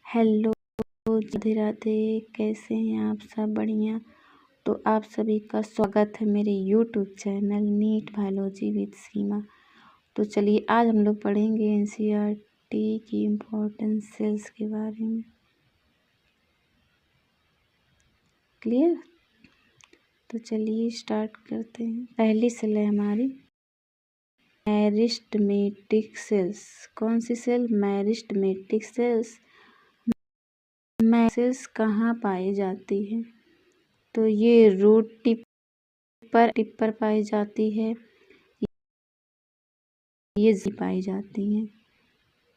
Hello, Radhe Radhe. कैसे हैं आप सब? बढ़िया। तो आप सभी का स्वागत है मेरे YouTube channel NEET biology with Seema. तो चलिए आज हम लोग पढ़ेंगे एनसीईआरटी की इम्पोर्टेंट सेल्स के बारे में। क्लियर? तो चलिए स्टार्ट करते हैं। पहली सेल है हमारी मेरिस्टेमेटिक सेल्स। कौन सी सेल? Meristematic cells. सेल्स कहाँ पाई जाती है? तो ये रूट टिप पर पाई जाती है, ये पाई जाती हैं।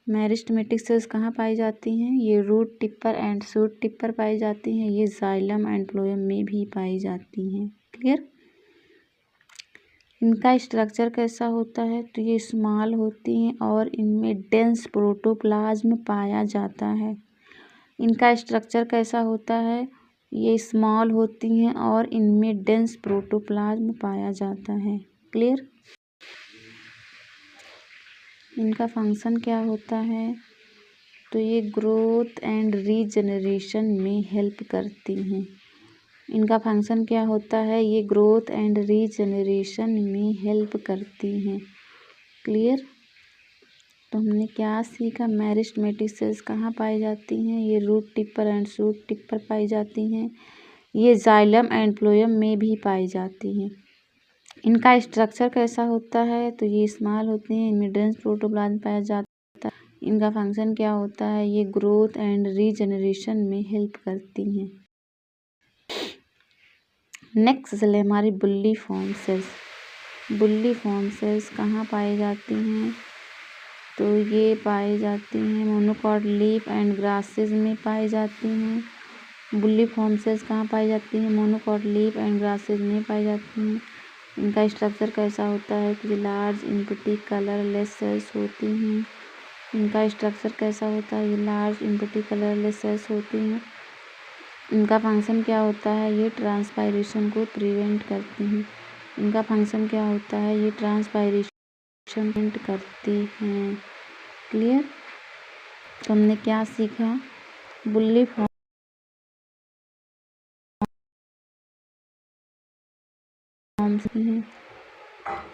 मेरिस्टेमेटिक सेल्स कहाँ पाई जाती हैं? ये रूट टिपर एंड शूट टिपर पाई जाती हैं। ये जाइलम एंड फ्लोएम में भी पाई जाती हैं। क्लियर? इनका स्ट्रक्चर कैसा होता है? तो ये स्मॉल होती हैं और इनमें डेंस प्रोटोप्लाज्म पाया जाता है। इनका स्ट्रक्चर कैसा होता है? ये स्मॉल होती हैं और इनमें डेंस प्रोटोप्लाज्म पाया जाता है। क्लियर? इनका फंक्शन क्या होता है? तो ये ग्रोथ एंड रीजनरेशन में हेल्प करती हैं। इनका फंक्शन क्या होता है? ये ग्रोथ एंड रीजनरेशन में हेल्प करती हैं। क्लियर? तो हमने क्या सीखा? मेरिस्टेमेटिक सेल्स कहाँ पाई जाती हैं? ये रूट टिपर एंड शूट टिपर पाई जाती हैं। ये जाइलम एंड फ्लोएम में भी पाई जाती हैं। इनका स्ट्रक्चर कैसा होता है? तो ये स्मॉल होते हैं, इनमें डेंस प्रोटोप्लाज्म पाया जाता है। इनका फंक्शन क्या होता है? ये ग्रोथ एंड रीजनरेशन में हेल्प करती हैं। नेक्स्ट सेल है हमारी बुल्लीफॉर्म सेल्स। बुल्लीफॉर्म सेल्स कहाँ पाई जाती हैं? तो ये पाई जाती हैं मोनोकॉट लीफ एंड ग्रासेस में पाई जाती हैं। बुल्लीफॉर्म सेल्स कहाँ पाई जाती हैं? मोनोकॉट लीफ एंड ग्रासेस में पाई जाती हैं। इनका स्ट्रक्चर कैसा होता है? कि लार्ज इम्पटी कलरलेस सेल्स होती हैं। इनका स्ट्रक्चर कैसा होता है? ये लार्ज इम्पटी कलरलेस सेल्स होती हैं। इनका फंक्शन क्या होता है? ये ट्रांसपायरेशन को प्रिवेंट करती हैं। इनका फंक्शन क्या होता है? ये ट्रांसपायरेशन प्रिवेंट करती हैं। क्लियर? तो हमने क्या सीखा? बुल्लीफॉर्म हैं।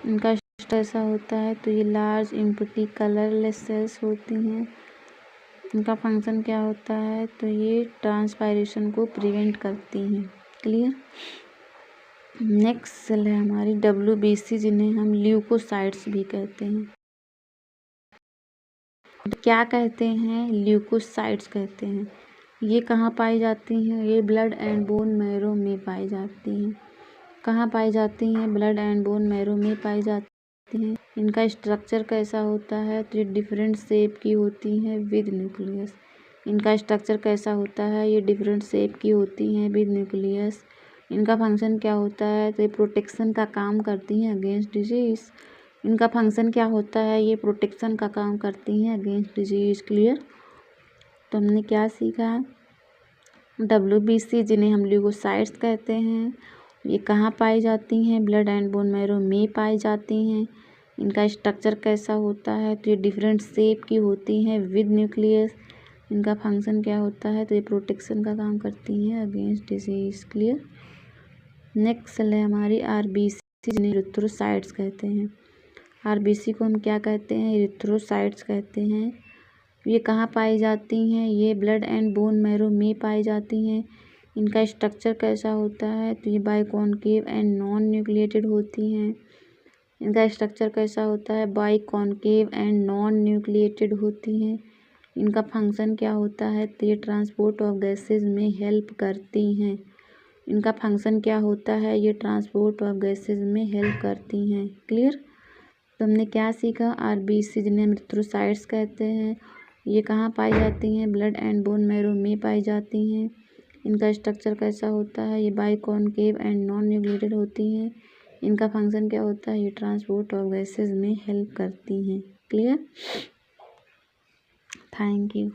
इनका स्ट्रक्चर ऐसा होता है, तो ये लार्ज इम्पटी कलरलेस सेल्स होती हैं। इनका फंक्शन क्या होता है? तो ये ट्रांसपायरेशन को प्रिवेंट करती हैं। क्लियर? नेक्स्ट सेल है हमारी WBC, जिन्हें हम ल्यूकोसाइट्स भी कहते हैं। क्या कहते हैं? ल्यूकोसाइट्स कहते हैं। ये कहाँ पाई जाती हैं? ये ब्लड एंड बोन मैरो में पाई जाती हैं। कहाँ पाई जाती हैं? ब्लड एंड बोन मैरो में पाई जाती हैं। इनका स्ट्रक्चर कैसा होता है? तो ये डिफरेंट शेप की होती हैं विद न्यूक्लियस। इनका स्ट्रक्चर कैसा होता है? ये डिफरेंट शेप की होती हैं विद न्यूक्लियस। इनका फंक्शन क्या होता है? तो ये प्रोटेक्शन का काम करती हैं अगेंस्ट डिजीज। इनका फंक्शन क्या होता है? ये प्रोटेक्शन का काम करती हैं अगेंस्ट डिजीज। क्लियर? तो हमने क्या सीखा? WBC, जिन्हें हम ल्यूकोसाइट्स कहते हैं, ये कहाँ पाई जाती हैं? ब्लड एंड बोन मैरो में पाई जाती हैं। इनका स्ट्रक्चर कैसा होता है? तो ये डिफरेंट शेप की होती हैं विद न्यूक्लियस। इनका फंक्शन क्या होता है? तो ये प्रोटेक्शन का काम करती हैं अगेंस्ट डिजीज। क्लियर? नेक्स्ट है हमारी RBC, जिन्हें इरिथ्रोसाइट्स कहते हैं। RBC को हम क्या कहते हैं? इरिथ्रोसाइट्स कहते हैं। ये कहाँ पाई जाती हैं? ये ब्लड एंड बोन मैरो में पाई जाती हैं। इनका स्ट्रक्चर कैसा होता है? तो ये बाइकॉन्केव एंड नॉन न्यूक्लिएटेड होती हैं। इनका स्ट्रक्चर कैसा होता है? बाइकॉन्केव एंड नॉन न्यूक्लिएटेड होती हैं। इनका फंक्शन क्या होता है? तो ये ट्रांसपोर्ट ऑफ गैसेज में हेल्प करती हैं। इनका फंक्शन क्या होता है? ये ट्रांसपोर्ट ऑफ गैसेज में हेल्प करती हैं। क्लियर? तो हमने क्या सीखा? RBC, जिन्हें हम इरिथ्रोसाइट्स कहते हैं, ये कहाँ पाई जाती हैं? ब्लड एंड बोन मैरो में पाई जाती हैं। इनका स्ट्रक्चर कैसा होता है? ये बाइकॉन्केव एंड नॉन न्यूक्लिएटेड होती हैं। इनका फंक्शन क्या होता है? ये ट्रांसपोर्ट ऑफ गैसेज में हेल्प करती हैं। क्लियर? Thank you.